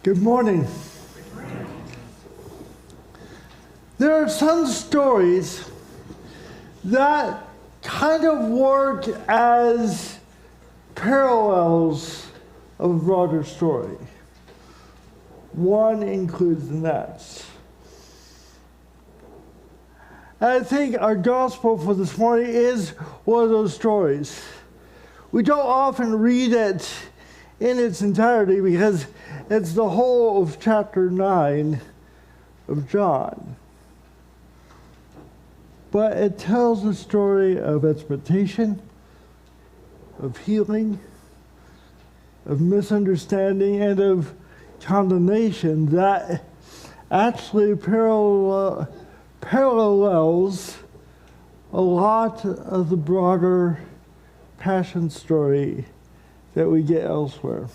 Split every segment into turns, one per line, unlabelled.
Good morning. There are some stories that kind of work as parallels of a broader story. One includes the next. I think our gospel for this morning is one of those stories. We don't often read it in its entirety because it's the whole of chapter 9 of John. But it tells the story of expectation, of healing, of misunderstanding, and of condemnation that actually parallels a lot of the broader passion story that we get elsewhere.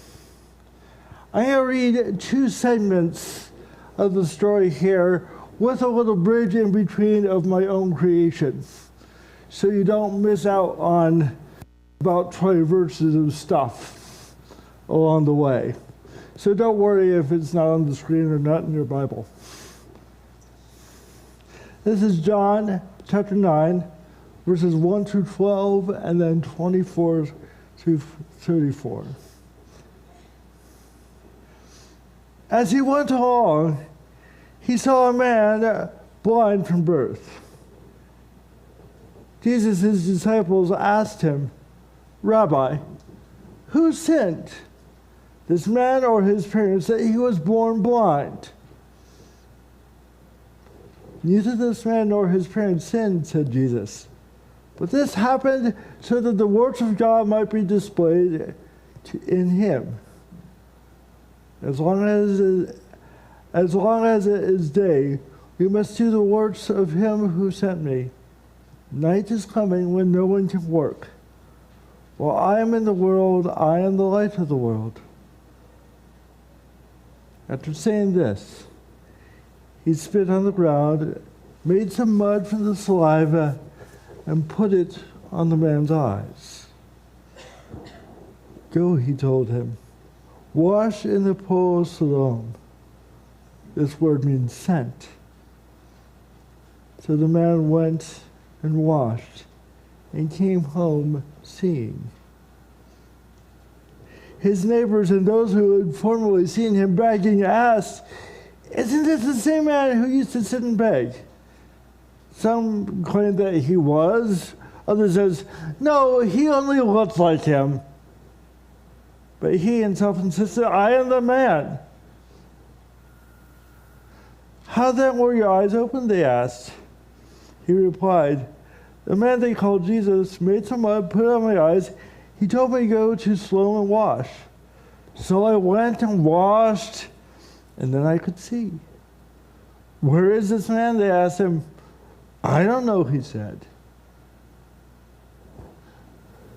I'm going to read two segments of the story here with a little bridge in between of my own creation, so you don't miss out on about 20 verses of stuff along the way. So don't worry if it's not on the screen or not in your Bible. This is John chapter 9, verses 1 through 12, and then 24 through 34. As he went along, he saw a man blind from birth. Jesus' his disciples asked him, "Rabbi, who sinned, this man or his parents, that he was born blind?" "Neither this man nor his parents sinned," said Jesus. "But this happened so that the works of God might be displayed in him. As long as it is day, we must do the works of him who sent me. Night is coming when no one can work. While I am in the world, I am the light of the world." After saying this, he spit on the ground, made some mud from the saliva, and put it on the man's eyes. "Go," he told him. "Wash in the pool of Siloam." This word means sent. So the man went and washed and came home seeing. His neighbors and those who had formerly seen him begging asked, "Isn't this the same man who used to sit and beg?" Some claimed that he was. Others said, "No, he only looked like him." But he himself insisted, "I am the man." "How then were your eyes opened?" they asked. He replied, "The man they called Jesus made some mud, put it on my eyes. He told me to go to Siloam and wash. So I went and washed, and then I could see." "Where is this man?" they asked him. "I don't know," he said.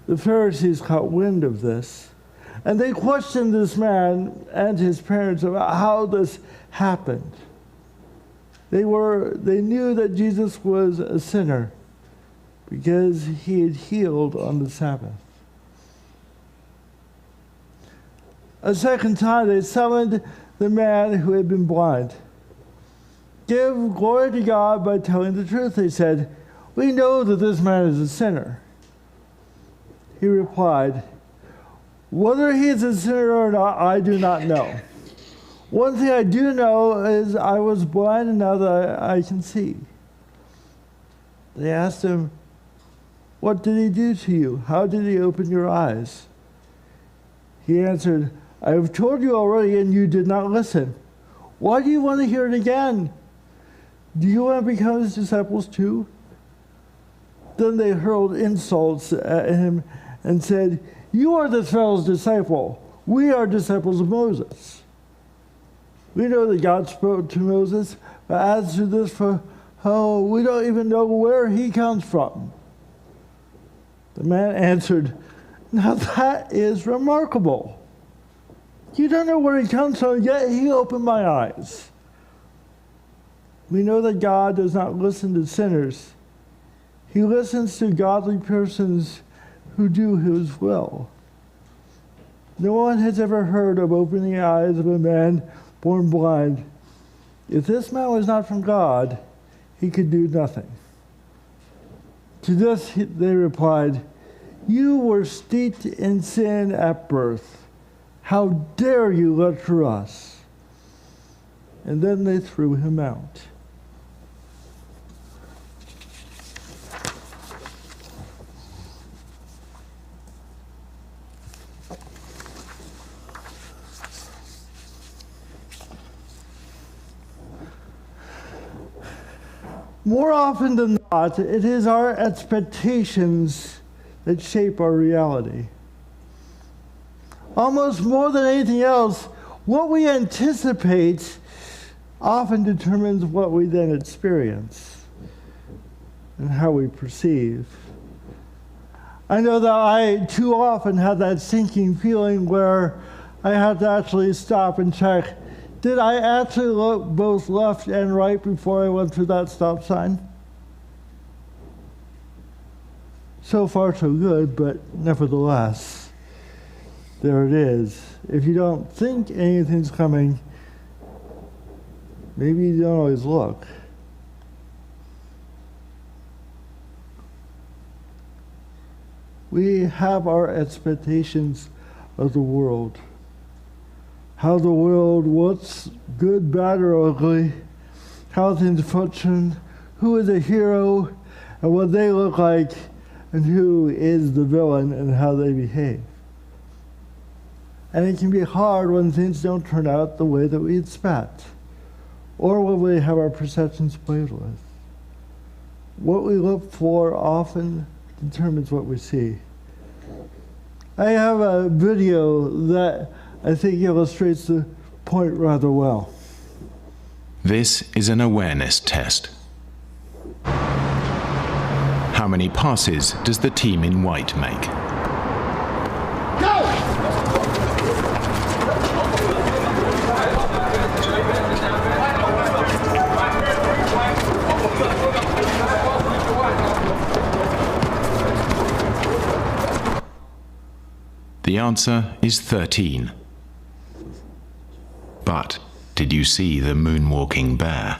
The Pharisees caught wind of this, and they questioned this man and his parents about how this happened. They knew that Jesus was a sinner because he had healed on the Sabbath. A second time they summoned the man who had been blind. "Give glory to God by telling the truth," they said. "We know that this man is a sinner." He replied, "Whether he is a sinner or not, I do not know. One thing I do know is I was blind and now that I can see." They asked him, "What did he do to you? How did he open your eyes?" He answered, "I have told you already and you did not listen. Why do you want to hear it again? Do you want to become his disciples too?" Then they hurled insults at him and said, "You are this fellow's disciple. We are disciples of Moses. We know that God spoke to Moses, but as to this, we don't even know where he comes from." The man answered, "Now that is remarkable. You don't know where he comes from, yet he opened my eyes. We know that God does not listen to sinners. He listens to godly persons who do his will. No one has ever heard of opening the eyes of a man born blind, if this man was not from God, he could do nothing. To this they replied, you were steeped in sin at birth. How dare you lecture us? And then they threw him out. More often than not, it is our expectations that shape our reality. Almost more than anything else, what we anticipate often determines what we then experience and how we perceive. I know that I too often have that sinking feeling where I have to actually stop and check, did I actually look both left and right before I went through that stop sign? So far so good, but nevertheless, there it is. If you don't think anything's coming, maybe you don't always look. We have our expectations of the world. How the world, what's good, bad, or ugly, how things function, who is a hero, and what they look like, and who is the villain and how they behave. And it can be hard when things don't turn out the way that we expect, or when we have our perceptions played with. What we look for often determines what we see. I have a video that I think illustrates the point rather well.
This is an awareness test. How many passes does the team in white make?
Go!
The answer is 13. But did you see the moonwalking bear?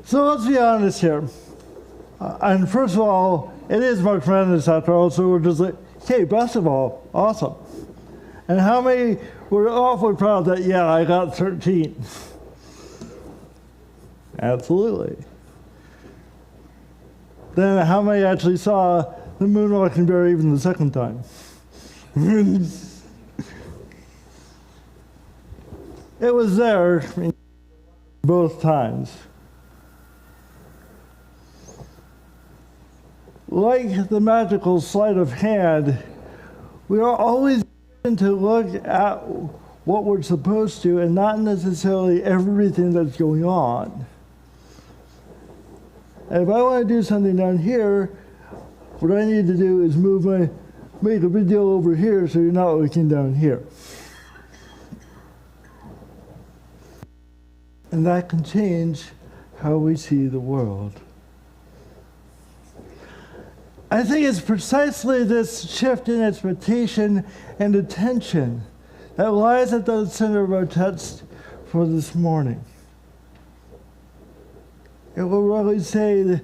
So let's be honest here. And first of all, it is March Madness after all, so we're just like, hey, best of all, awesome. And how many were awfully proud that, yeah, I got 13? Absolutely. Then how many actually saw the moonwalking bear even the second time? It was there both times. Like the magical sleight of hand, we are always given to look at what we're supposed to and not necessarily everything that's going on. And if I want to do something down here, what I need to do is make a big deal over here so you're not looking down here. And that can change how we see the world. I think it's precisely this shift in expectation and attention that lies at the center of our text for this morning. I will really say that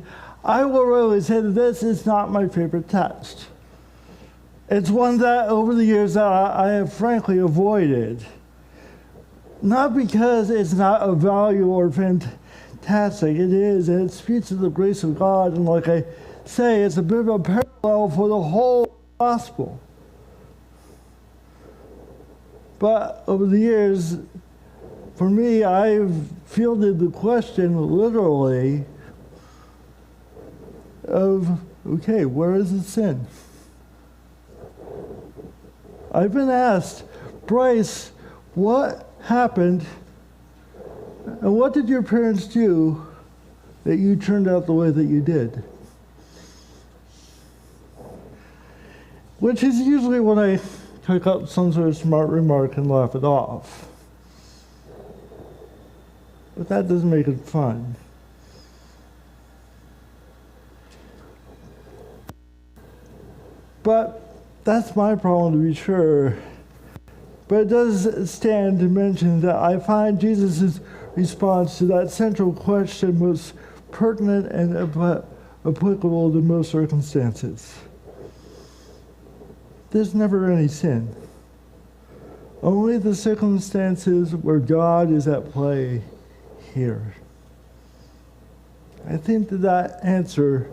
this is not my favorite text. It's one that over the years I have frankly avoided. Not because it's not of value or fantastic, it is, and it speaks of the grace of God, and like I say, it's a bit of a parallel for the whole gospel. But over the years, for me, I've fielded the question literally of, okay, where is the sin? I've been asked, Bryce, what happened And what did your parents do that you turned out the way that you did? Which is usually when I pick up some sort of smart remark and laugh it off. But that doesn't make it fun. But that's my problem, to be sure. But it does stand to mention that I find Jesus' response to that central question most pertinent and applicable to most circumstances. There's never any sin. Only the circumstances where God is at play here. I think that answer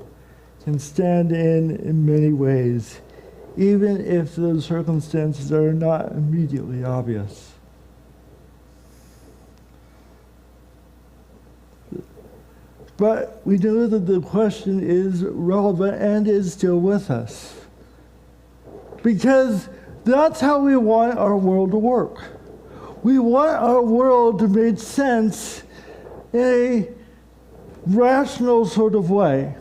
can stand in many ways, even if those circumstances are not immediately obvious. But we know that the question is relevant and is still with us. Because that's how we want our world to work. We want our world to make sense in a rational sort of way.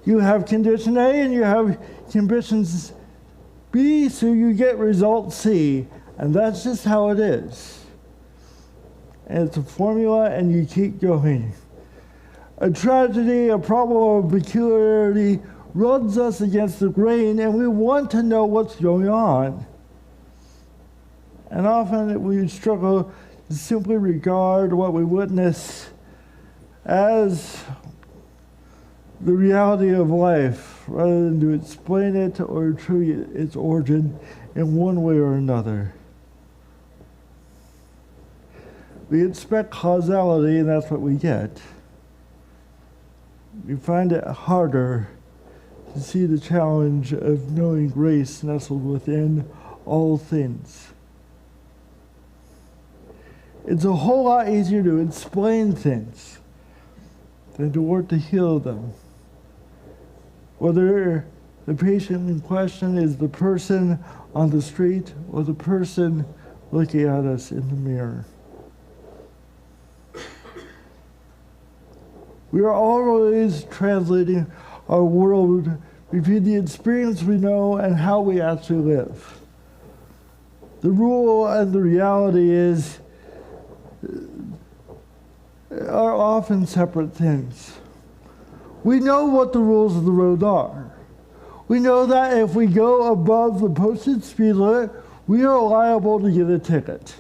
You have condition A and you have conditions B, so you get result C. And that's just how it is. And it's a formula, and you keep going. A tragedy, a problem, or a peculiarity runs us against the grain, and we want to know what's going on. And often we struggle to simply regard what we witness as the reality of life, rather than to explain it or attribute its origin in one way or another. We expect causality, and that's what we get. We find it harder to see the challenge of knowing grace nestled within all things. It's a whole lot easier to explain things than to work to heal them. Whether the patient in question is the person on the street or the person looking at us in the mirror. We are always translating our world between the experience we know and how we actually live. The rule and the reality are often separate things. We know what the rules of the road are. We know that if we go above the posted speed limit, we are liable to get a ticket.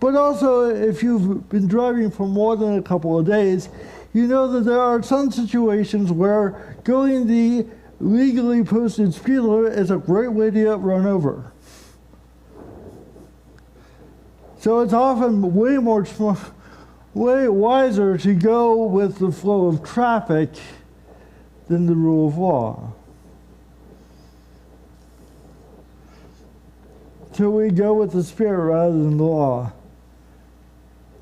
But also, if you've been driving for more than a couple of days, you know that there are some situations where going the legally posted speed limit is a great way to get run over. So it's often way wiser to go with the flow of traffic than the rule of law. So we go with the Spirit rather than the law.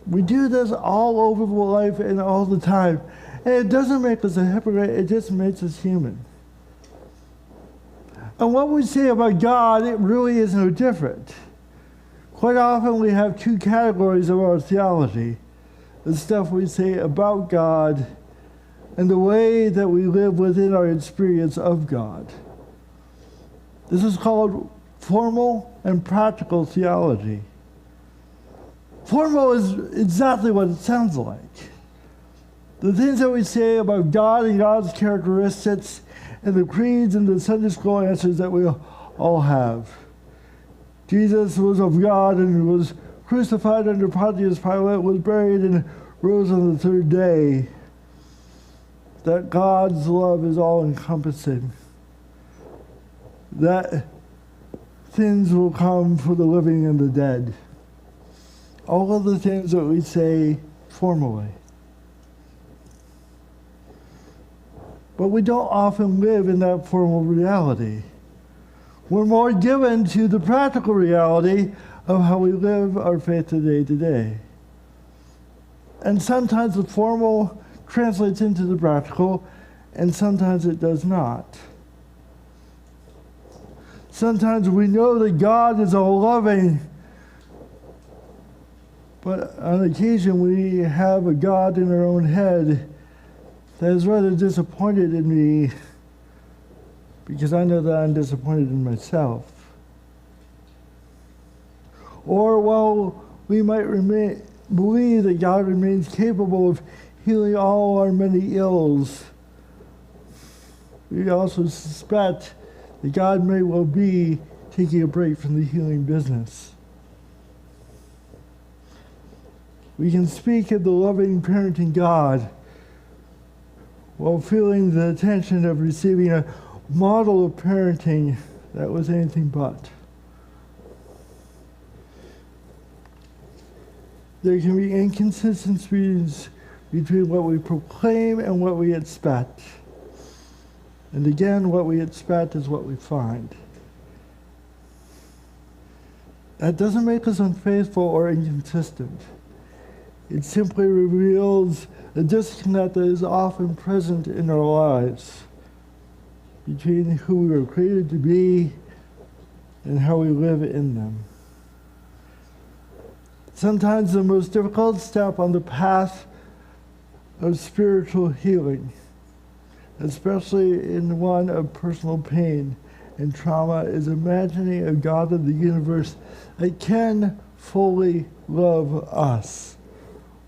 We do this all over life and all the time. And it doesn't make us a hypocrite, it just makes us human. And what we say about God, it really is no different. Quite often we have two categories of our theology. The stuff we say about God and the way that we live within our experience of God. This is called formal and practical theology. Formal is exactly what it sounds like. The things that we say about God and God's characteristics and the creeds and the Sunday school answers that we all have. Jesus was of God and was crucified under Pontius Pilate, was buried and rose on the third day. That God's love is all-encompassing. That things will come for the living and the dead. All of the things that we say formally. But we don't often live in that formal reality. We're more given to the practical reality of how we live our faith today to day. And sometimes the formal translates into the practical, and sometimes it does not. Sometimes we know that God is all loving, But on occasion, we have a God in our own head that is rather disappointed in me because I know that I'm disappointed in myself. Or while we might believe that God remains capable of healing all our many ills, we also suspect that God may well be taking a break from the healing business. We can speak of the loving parenting God while feeling the tension of receiving a model of parenting that was anything but. There can be inconsistencies between what we proclaim and what we expect. And again, what we expect is what we find. That doesn't make us unfaithful or inconsistent. It simply reveals a disconnect that is often present in our lives between who we were created to be and how we live in them. Sometimes the most difficult step on the path of spiritual healing, especially in one of personal pain and trauma, is imagining a God of the universe that can fully love us,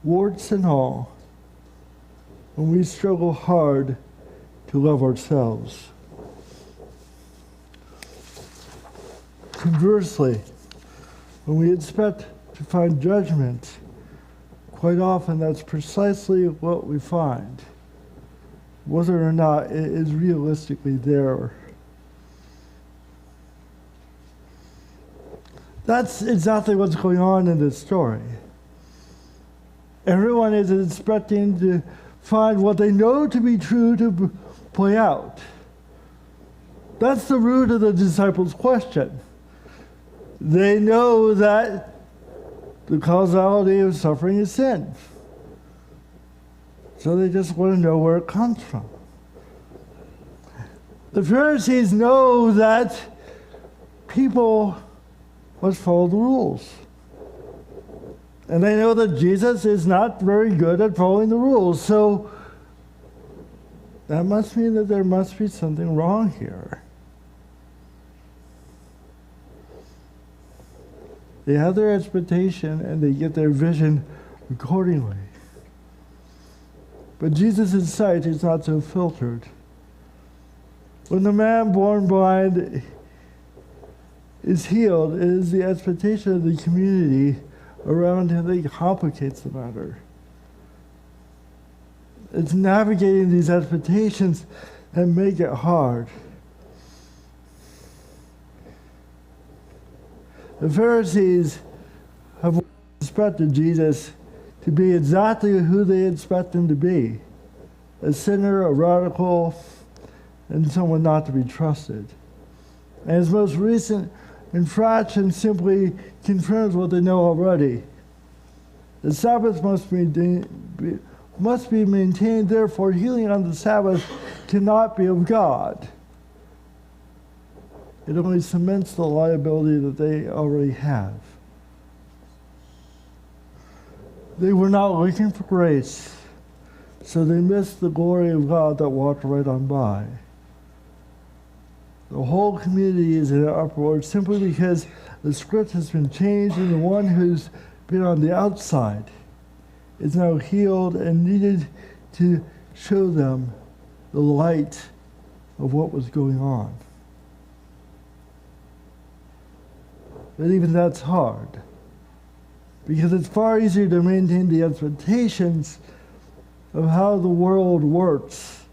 warts and all, when we struggle hard to love ourselves. Conversely, when we expect to find judgment, quite often that's precisely what we find, whether or not it is realistically there. That's exactly what's going on in this story. Everyone is expecting to find what they know to be true to play out. That's the root of the disciples' question. They know that the causality of suffering is sin. So they just want to know where it comes from. The Pharisees know that people must follow the rules. And they know that Jesus is not very good at following the rules. So that must mean that there must be something wrong here. They have their expectation and they get their vision accordingly. But Jesus' sight is not so filtered. When the man born blind is healed, it is the expectation of the community around him that complicates the matter. It's navigating these expectations that make it hard. The Pharisees have expected Jesus to be exactly who they expect him to be, a sinner, a radical, and someone not to be trusted. And his most recent infraction simply confirms what they know already. The Sabbath must be maintained, therefore healing on the Sabbath cannot be of God. It only cements the liability that they already have. They were not looking for grace, so they missed the glory of God that walked right on by. The whole community is in an uproar simply because the script has been changed and the one who's been on the outside is now healed and needed to show them the light of what was going on. But even that's hard, because it's far easier to maintain the expectations of how the world works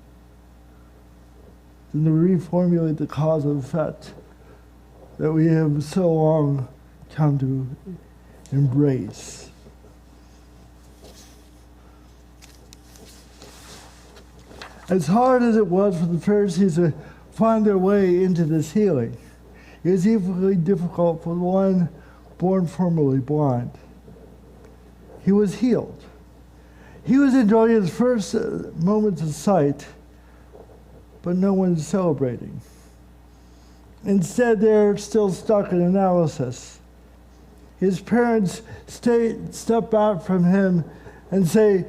than to reformulate the cause and effect that we have so long come to embrace. As hard as it was for the Pharisees to find their way into this healing, it was equally difficult for the one born formerly blind. He was healed. He was enjoying his first moments of sight, but no one's celebrating. Instead, they're still stuck in analysis. his parents step back from him and say,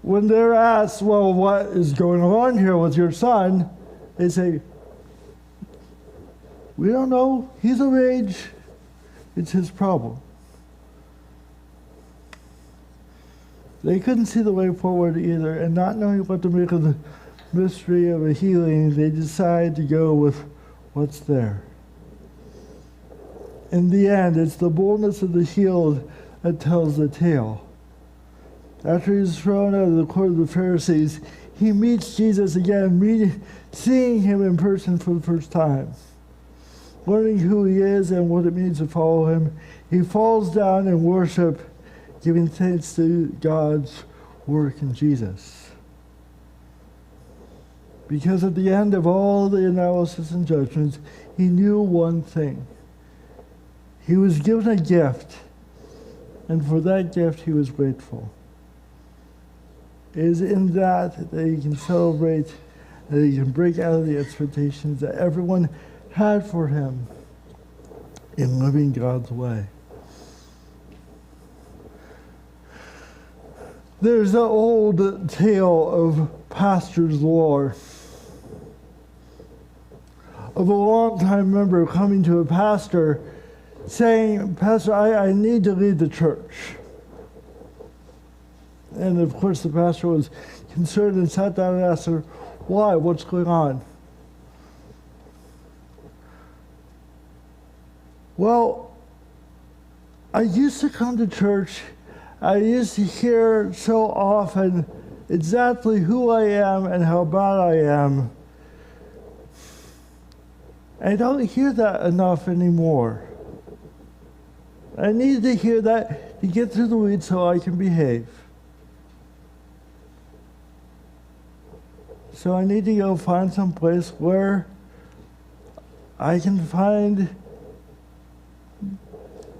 when they're asked, well, what is going on here with your son? They say, we don't know. He's of age. It's his problem. They couldn't see the way forward either, and not knowing what to make of the mystery of a healing, they decide to go with what's there. In the end, it's the boldness of the healed that tells the tale. After he's thrown out of the court of the Pharisees, he meets Jesus again, seeing him in person for the first time. Learning who he is and what it means to follow him, he falls down in worship, giving thanks to God's work in Jesus. Because at the end of all the analysis and judgments, he knew one thing. He was given a gift, and for that gift he was grateful. It is in that he can celebrate, that he can break out of the expectations that everyone had for him in living God's way. There's an old tale of pastor's lore of a long-time member coming to a pastor saying, Pastor, I need to leave the church. And of course the pastor was concerned and sat down and asked her, why? What's going on? Well, I used to come to church. I used to hear so often exactly who I am and how bad I am. I don't hear that enough anymore. I need to hear that to get through the weeds so I can behave. So I need to go find some place where I can find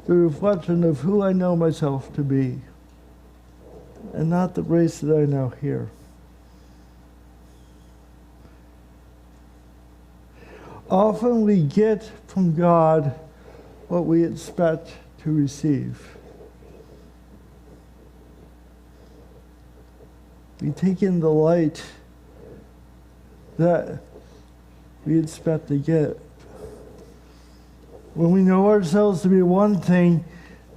the reflection of who I know myself to be, and not the race that I now hear. Often we get from God what we expect to receive. We take in the light that we expect to get. When we know ourselves to be one thing,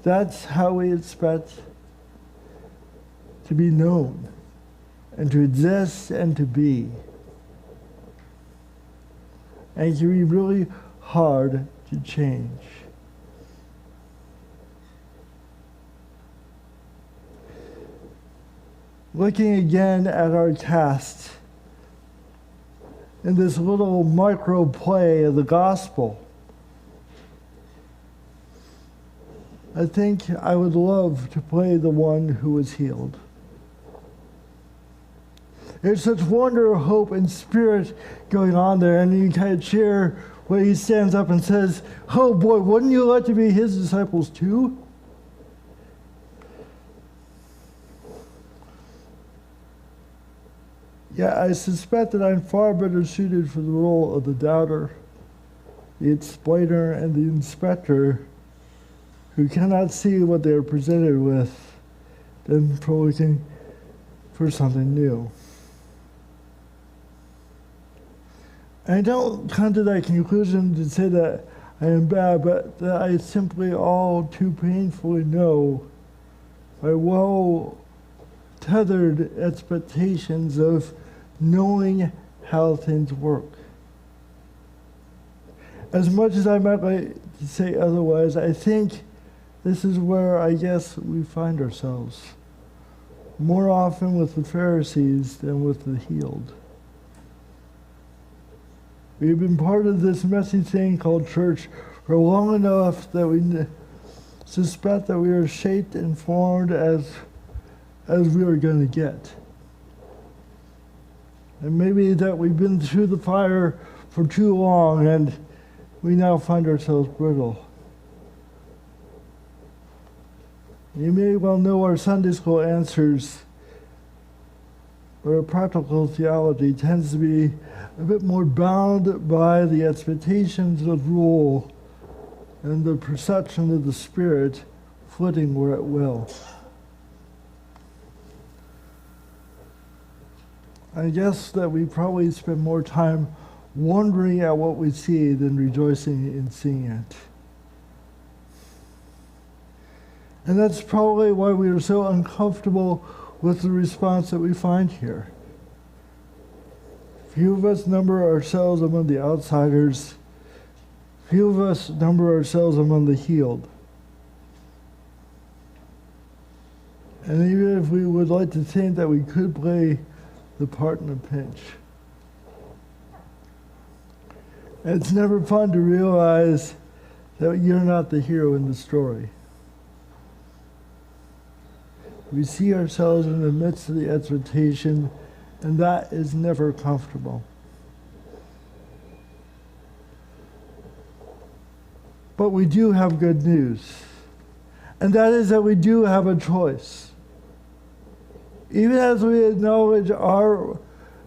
that's how we expect to be known and to exist and to be. And it can be really hard to change. Looking again at our cast in this little micro play of the gospel, I think I would love to play the one who was healed. There's such wonder, hope, and spirit going on there, and you kind of cheer when he stands up and says, oh boy, wouldn't you like to be his disciples too? Yeah, I suspect that I'm far better suited for the role of the doubter, the explainer, and the inspector who cannot see what they are presented with than for looking for something new. I don't come to that conclusion to say that I am bad, but that I simply all too painfully know my well-tethered expectations of knowing how things work. As much as I might like to say otherwise, I think this is where I guess we find ourselves, more often with the Pharisees than with the healed. We've been part of this messy thing called church for long enough that we suspect that we are shaped and formed as we are going to get. And maybe that we've been through the fire for too long and we now find ourselves brittle. You may well know our Sunday school answers, but our practical theology tends to be a bit more bound by the expectations of rule and the perception of the Spirit footing where it will. I guess that we probably spend more time wondering at what we see than rejoicing in seeing it. And that's probably why we are so uncomfortable with the response that we find here. Few of us number ourselves among the outsiders. Few of us number ourselves among the healed. And even if we would like to think that we could play the part in a pinch, it's never fun to realize that you're not the hero in the story. We see ourselves in the midst of the exhortation, and that is never comfortable. But we do have good news, and that is that we do have a choice. Even as we acknowledge our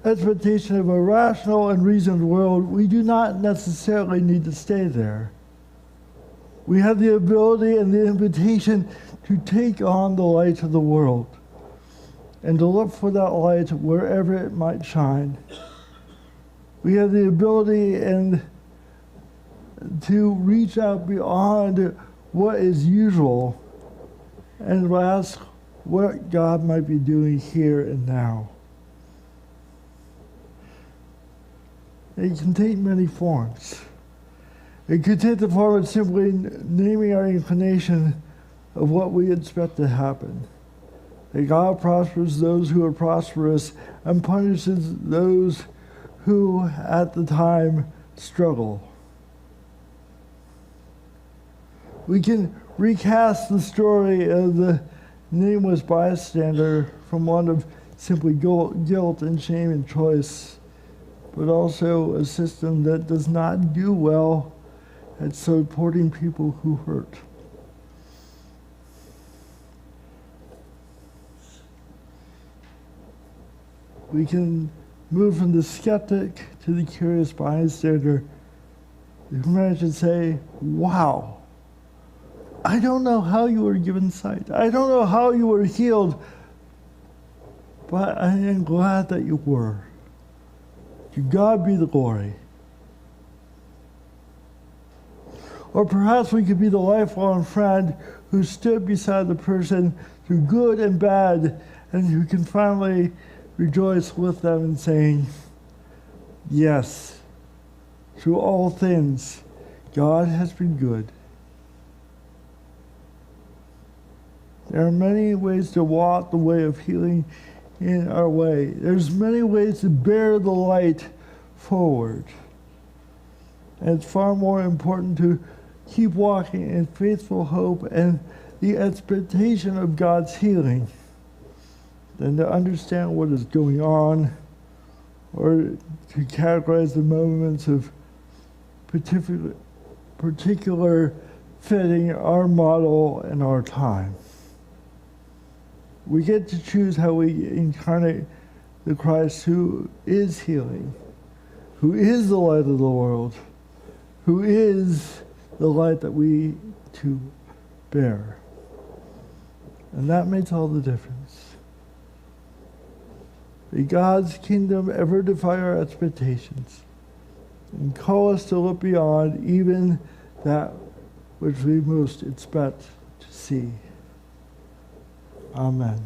expectation of a rational and reasoned world, we do not necessarily need to stay there. We have the ability and the invitation to take on the light of the world and to look for that light wherever it might shine. We have the ability and to reach out beyond what is usual and ask what God might be doing here and now. It can take many forms. It could take the form of simply naming our inclination of what we expect to happen. That God prospers those who are prosperous and punishes those who at the time struggle. We can recast the story of the nameless bystander from one of simply guilt and shame and choice, but also a system that does not do well at supporting people who hurt. We can move from the skeptic to the curious bystander who managed to say, wow, I don't know how you were given sight. I don't know how you were healed, but I am glad that you were. To God be the glory. Or perhaps we could be the lifelong friend who stood beside the person through good and bad and who can finally rejoice with them in saying, yes, through all things, God has been good. There are many ways to walk the way of healing in our way. There's many ways to bear the light forward. And it's far more important to keep walking in faithful hope and the expectation of God's healing than to understand what is going on or to categorize the moments of particular fitting our model and our time. We get to choose how we incarnate the Christ who is healing, who is the light of the world, who is the light that we to bear. And that makes all the difference. May God's kingdom ever defy our expectations and call us to look beyond even that which we most expect to see. Amen.